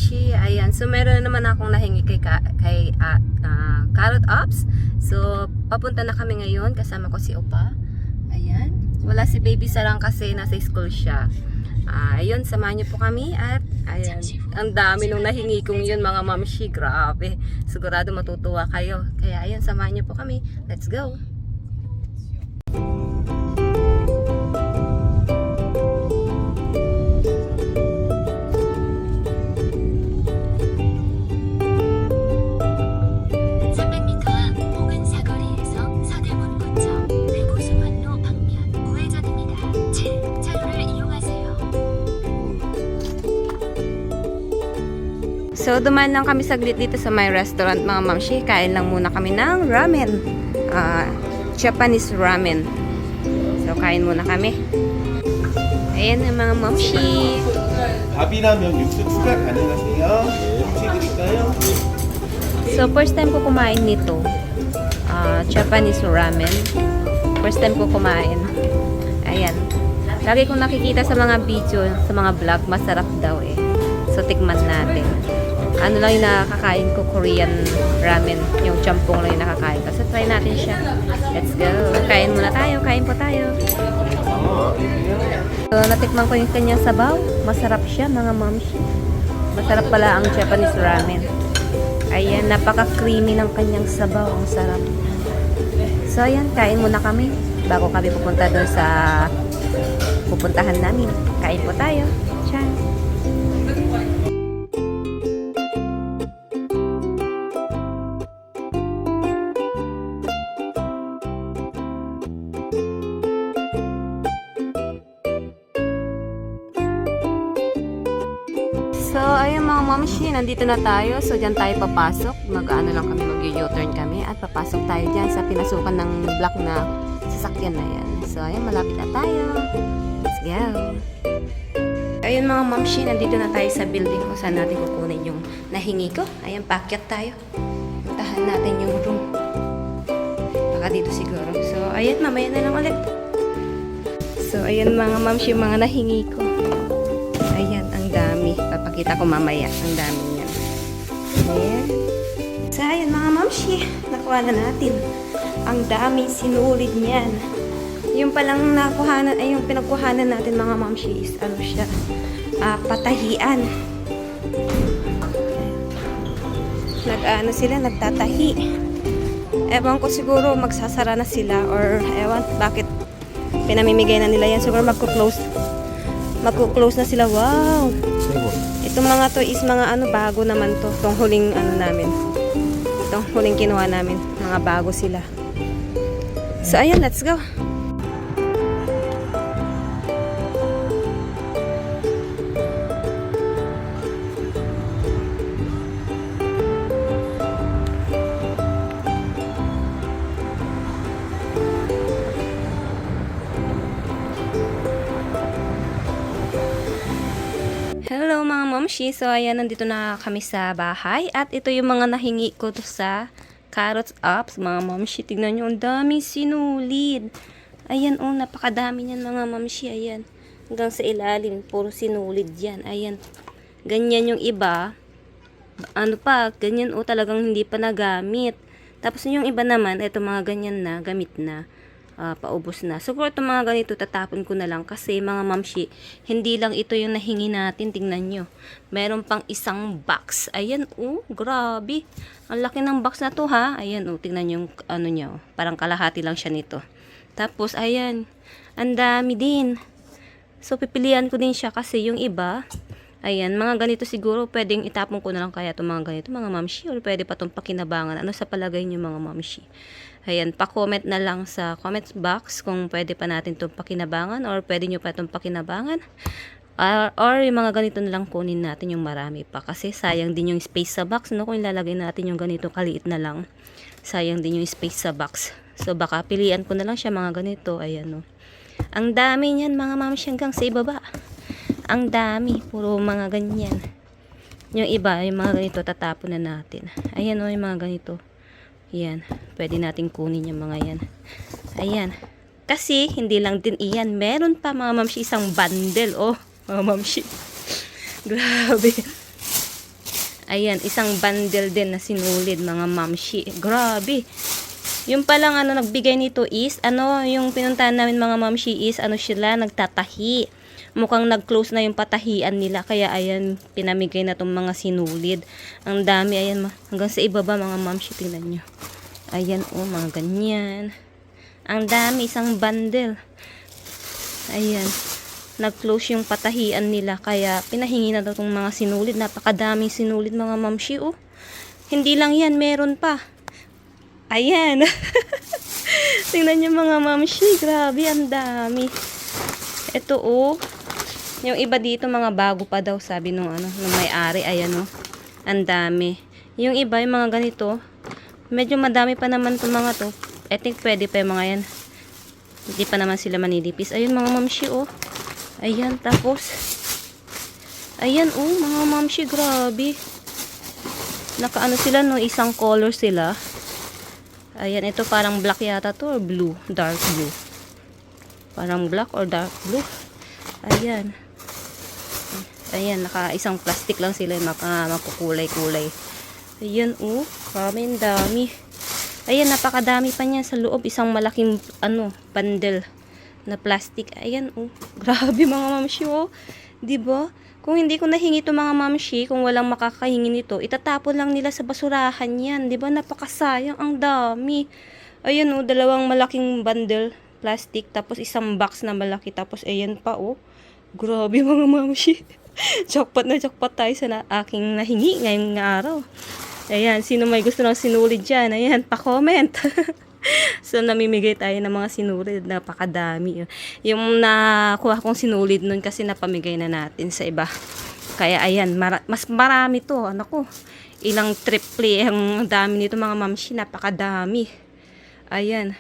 mamshi. Ayan. So, meron na naman akong nahingi kay Carrot Ops. So, papunta na kami ngayon. Kasama ko si Opa. Ayan. Wala si Baby Sarang kasi nasa school siya. Ayun, samahan niyo po kami. At, ayan. Ang dami nung nahingi kong yun, mga mamshi. Grabe. Sigurado matutuwa kayo. Kaya, ayun, samahan niyo po kami. Let's go. So, dumaan lang kami saglit dito sa my restaurant, mga mamshi. Kain lang muna kami ng ramen. Japanese ramen. So, kain muna kami. Ayan ang mga mamshi. 밥이라면 육수 추가 가능하세요? 김치 드릴까요? So, first time ko kumain nito. Japanese ramen. First time ko kumain. Ayan. Lagi kong nakikita sa mga video, sa mga vlog, masarap daw eh. So, tikman natin. Ano lang yung nakakain ko, Korean ramen. Yung champong lang yung nakakain ko. So, try natin siya. Let's go. Kain muna tayo. Kain po tayo. So, natikman ko yung kanyang sabaw. Masarap siya, mga moms. Masarap pala ang Japanese ramen. Ayan, napaka-creamy ng kanyang sabaw. Ang sarap. So, ayan. Kain muna kami. Bago kami pupunta doon sa pupuntahan namin. Kain po tayo. Ciao. So, ayun mga mamshi, nandito na tayo. So, dyan tayo papasok. Mag-ano lang kami, mag-u-turn kami. At papasok tayo dyan sa pinasukan ng black na sasakyan na yan. So, ayun, malapit na tayo. Let's go. Ayun mga mamshi, nandito na tayo sa building kung saan natin kukunin yung nahingi ko. Ayun, pakyat tayo. Puntahan natin yung room. Baka dito siguro. So, ayun, mamaya na lang ulit. So, ayun mga mamshi, mga nahingi ko. Ayan, ang dami. Papakita ko mamaya. Ang dami niyan. Ayan. So, ayan mga mamshi. Nakuha na natin. Ang dami sinulid niyan. Yung palang nakuhanan, ay yung pinagkuhanan natin mga mamshi is ano siya? Patahian. Nag-ano sila, nagtatahi. Ewan ko siguro magsasara na sila or ewan bakit pinamimigay na nila yan. Siguro magko-close na sila. Wow! Itong mga to is mga ano, bago naman to. Itong huling ano namin. Itong huling kinuha namin. Mga bago sila. So, ayan, let's go. Hello mga mamshi. So ayan, nandito na kami sa bahay. At ito yung mga nahingi ko to sa Carrot Ops. Mga mamshi, tignan nyo, ang dami sinulid. Ayan, oh, napakadami niyan mga mamshi. Ayan, hanggang sa ilalim, puro sinulid yan. Ayan, ganyan yung iba. Ano pa, ganyan, oh, talagang hindi pa nagamit. Tapos yung iba naman, ito mga ganyan na, gamit na. Paubos na. Siguro itong mga ganito tatapon ko na lang kasi mga mamshi, hindi lang ito yung nahingi natin. Tingnan nyo. Meron pang isang box. Ayan, oh, grabe. Ang laki ng box na to, ha. Ayan, oh, tingnan nyo yung ano nyo. Parang kalahati lang siya nito. Tapos, ayan, ang dami din. So, pipilian ko din siya kasi yung iba, ayan, mga ganito siguro, pwedeng itapon ko na lang kaya itong mga ganito, mga mamshi, or pwede pa itong pakinabangan. Ano sa palagay nyo mga mamshi? Ayan, pa-comment na lang sa comment box kung pwede pa natin itong pakinabangan or pwede nyo pa itong pakinabangan. Or yung mga ganito na lang kunin natin yung marami pa. Kasi sayang din yung space sa box, no? Kung ilalagay natin yung ganito kaliit na lang, sayang din yung space sa box. So, baka pilian ko na lang siya mga ganito. Ayan, no? Ang dami niyan mga mamshi hanggang sa ibaba. Ang dami, puro mga ganyan. Yung iba, yung mga ganito, tatapon na natin. Ayan, no? Yung mga ganito. Yan, pwede natin kunin yung mga yan. Ayan. Kasi, hindi lang din iyan. Meron pa mga mamshi isang bundle. Oh, mga mamshi. Grabe. Ayan, isang bundle din na sinulid mga mamshi. Grabe. Yung palang nagbigay nito is, yung pinuntahan namin mga mamshi is, sila, nagtatahi. Mukhang nag-close na yung patahian nila. Kaya ayan, pinamigay na tong mga sinulid. Ang dami, ayan, hanggang sa ibaba mga mamshi, tingnan nyo. Ayan, mga ganyan. Ang dami, isang bundle. Ayan, nag-close yung patahian nila. Kaya pinahingi na daw tong mga sinulid. Napakadaming sinulid mga mamshi, Hindi lang yan, meron pa. Ayan. Tingnan nyo mga mamshi. Grabe, ang dami. Ito, yung iba dito, mga bago pa daw, sabi nung may-ari. Ayan, ang dami. Yung iba, yung mga ganito, medyo madami pa naman itong mga to. I think pwede pa yung mga yan. Hindi pa naman sila manilipis. Ayun, mga mamshi, Ayan, tapos, ayan, mga mamshi, grabe. Nakaano sila, isang color sila. Ayan, ito parang black yata to, or blue, dark blue. Parang black or dark blue. Ayan. Ayan, isang plastic lang sila, makukulay-kulay. Ayan, ang dami. Ayan, napakadami pa niya sa loob. Isang malaking, bundle na plastic. Ayan, grabe mga mamshi, Diba? Kung hindi ko nahingi ito mga mamshi, kung walang makakahingi nito, itatapon lang nila sa basurahan yan. Diba? Napakasayang, ang dami. Ayan, dalawang malaking bundle plastic, tapos isang box na malaki, tapos ayan pa, grabe mga mamshi. Jackpot na jackpot tayo sa aking nahingi ngayong araw. Ayan, sino may gusto ng sinulid dyan? Ayan, pa-comment. So, namimigay tayo ng mga sinulid. Napakadami. Yung nakuha kong sinulid nun kasi napamigay na natin sa iba. Kaya, ayan, mas marami to. Ilang triple. Ang dami nito mga mamshi. Napakadami. Ayan.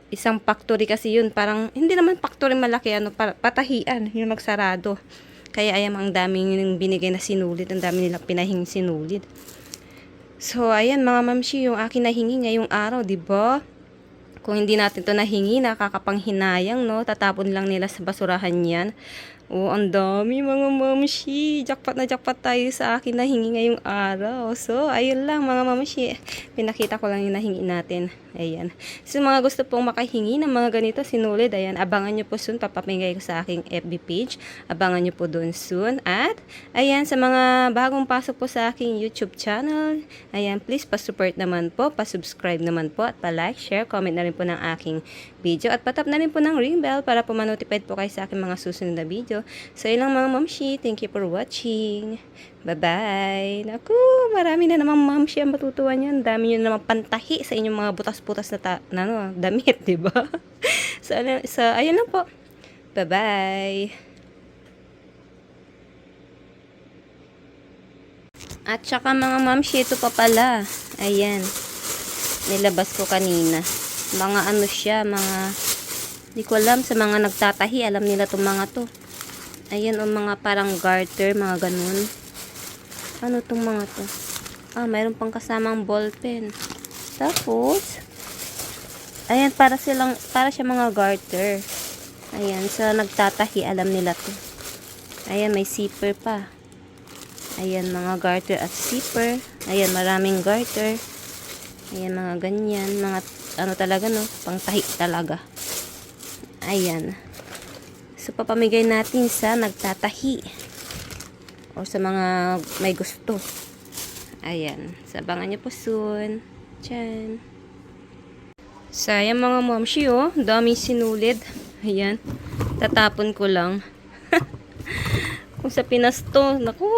Isang factory kasi yun. Parang, hindi naman factory malaki. Patahian. Yung nagsarado. Kaya ayan, ang daming binigay na sinulid. Ang dami nilang pinahing sinulid. So, ayan mga mamshi, yung akin nahingi ngayong araw, diba? Kung hindi natin to nahingi, nakakapanghinayang, tatapon lang nila sa basurahan yan. Ang dami mga mamshi. Jackpot na jackpot tayo sa akin nahingi ngayong araw. So, ayun lang mga mamshi. Pinakita ko lang yung nahingi natin. Ayan. So, mga gusto pong makahingi ng mga ganito sinulid, ayan, abangan nyo po soon. Papapingay ko sa aking FB page. Abangan nyo po doon soon. At, ayan, sa mga bagong pasok po sa aking YouTube channel, ayan, please pa-support naman po, pa-subscribe naman po, at pa-like, share, comment na rin po ng aking video. At patap na rin po ng ring bell para po ma-notified po kayo sa aking mga susunod na video. So, ilang mga mamshi, thank you for watching. Bye-bye. Naku, marami na namang mamshi ang matutuwa niyan. Dami nyo namang pantahi sa inyong mga butas-butas na damit, diba? So, ayun lang po. Bye-bye. At saka mga mamshi, ito pa pala. Ayan. Nilabas ko kanina. Mga siya, di ko alam, sa mga nagtatahi, alam nila itong mga to. Ayan, mga parang garter, mga ganun. Ano itong mga to? Mayroon pang kasamang ballpen. Tapos, ayan, para siya mga garter. Ayan, sa nagtatahi, alam nila to. Ayan, may zipper pa. Ayan, mga garter at zipper. Ayan, maraming garter. Ayan, mga ganyan. Mga, talaga, pangtahi talaga. Ayan. So, papamigay natin sa nagtatahi. O sa mga may gusto. Ayan. Sabangan nyo po soon. Diyan. So, ayan mga momshi, daming sinulid. Ayan. Tatapon ko lang. Kung sa Pinas to, naku.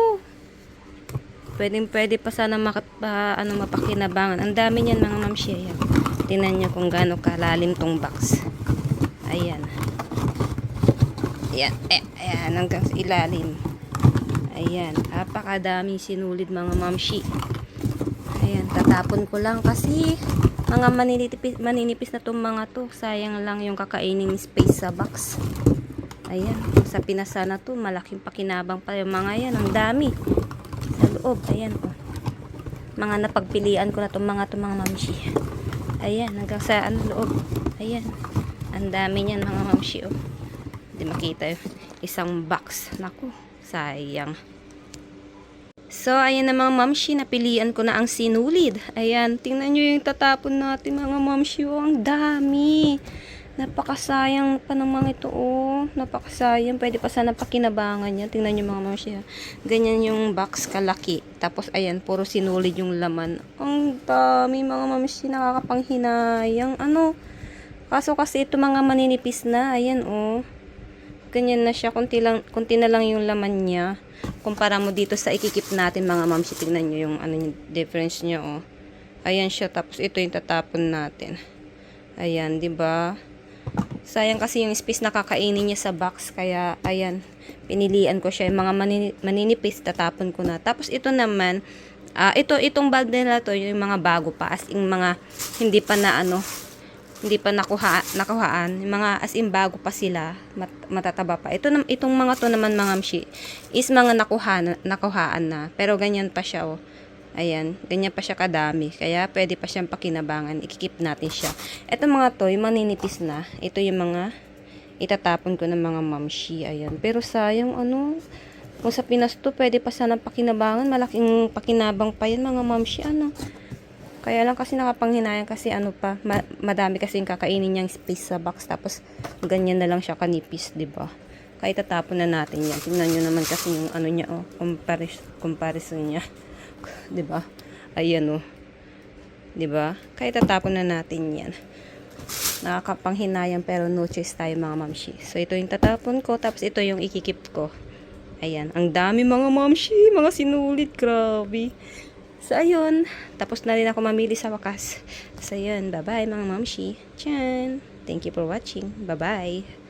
Pwede pa sana mapakinabangan. Ang dami niyan mga momshi. Ayan. Tingnan nyo kung gaano kalalim tong box. Ayan. Ayan. Ayan. Hanggang sa ilalim. Ayan. Napakadaming sinulid mga mamshi. Ayan. Tatapon ko lang kasi mga maninipis na itong mga to. Sayang lang yung kakaining space sa box. Ayan. Sa Pinas sana to, malaking pakinabang pa yung mga yan. Ang dami. Sa loob. Ayan. Mga napagpilian ko na itong mga mamshi. Ayan. Hanggang sa loob. Ayan. Ang dami niyan mga mamshi. Hindi makita yun. Isang box. Naku. Sayang. So, ayan na mga mamshi, napilian ko na ang sinulid. Ayan, tingnan nyo yung tatapon natin mga mamshi. Oh, ang dami. Napakasayang pa naman ito, oh. Napakasayang. Pwede pa sana pakinabangan niya. Tingnan nyo mga mamshi. Ganyan yung box kalaki. Tapos, ayan, puro sinulid yung laman. Ang dami mga mamshi, nakakapanghinayang. Ano? Kaso kasi ito mga maninipis na. Ayan, oh. Ganyan na siya. Kunti na lang yung laman niya. Kumpara mo dito sa ikikip natin mga mamsi. Tignan nyo yung ano yung difference niya, oh. Ayan siya. Tapos ito yung tatapon natin. Ayan, di ba? Sayang kasi yung space na kakainin niya sa box. Kaya, ayan. Pinilian ko siya. Yung mga maninipis, tatapon ko na. Tapos ito naman, itong bag nila to, yung mga bago pa. As in mga hindi pa na ano, hindi pa nakuhaan, yung mga as in bago pa sila, matataba pa. Itong mga to naman mga mshi, is mga nakuhaan na, pero ganyan pa siya, oh. Ayan, ganyan pa siya kadami, kaya pwede pa siyang pakinabangan, ikikip natin siya. Itong mga to, yung maninipis na, ito yung mga itatapon ko ng mga mamshi, ayan. Pero sayang, ano, kung sa Pinas to, pwede pa sana pakinabangan, malaking pakinabang pa yan mga mamshi, ano. Kaya lang kasi nakapanghinayang kasi ano pa, madami kasi yung kakainin niyang space sa box. Tapos ganyan na lang siya kanipis, 'di ba? Kaya tatapon na natin 'yan. Tingnan niyo naman kasi yung ano niya, oh, comparison niya. 'Di ba? Ayan, oh. 'Di ba? Kaya tatapon na natin 'yan. Nakakapanghinayang pero no choice tayo mga mamshi. So ito yung tatapon ko, tapos ito yung ikikip ko. Ayan, ang dami mga mamshi, mga sinulid, grabe. So, ayun. Tapos na rin ako mamili sa wakas. So, ayun. Bye-bye, mga mamshi. Tiyan. Thank you for watching. Bye-bye.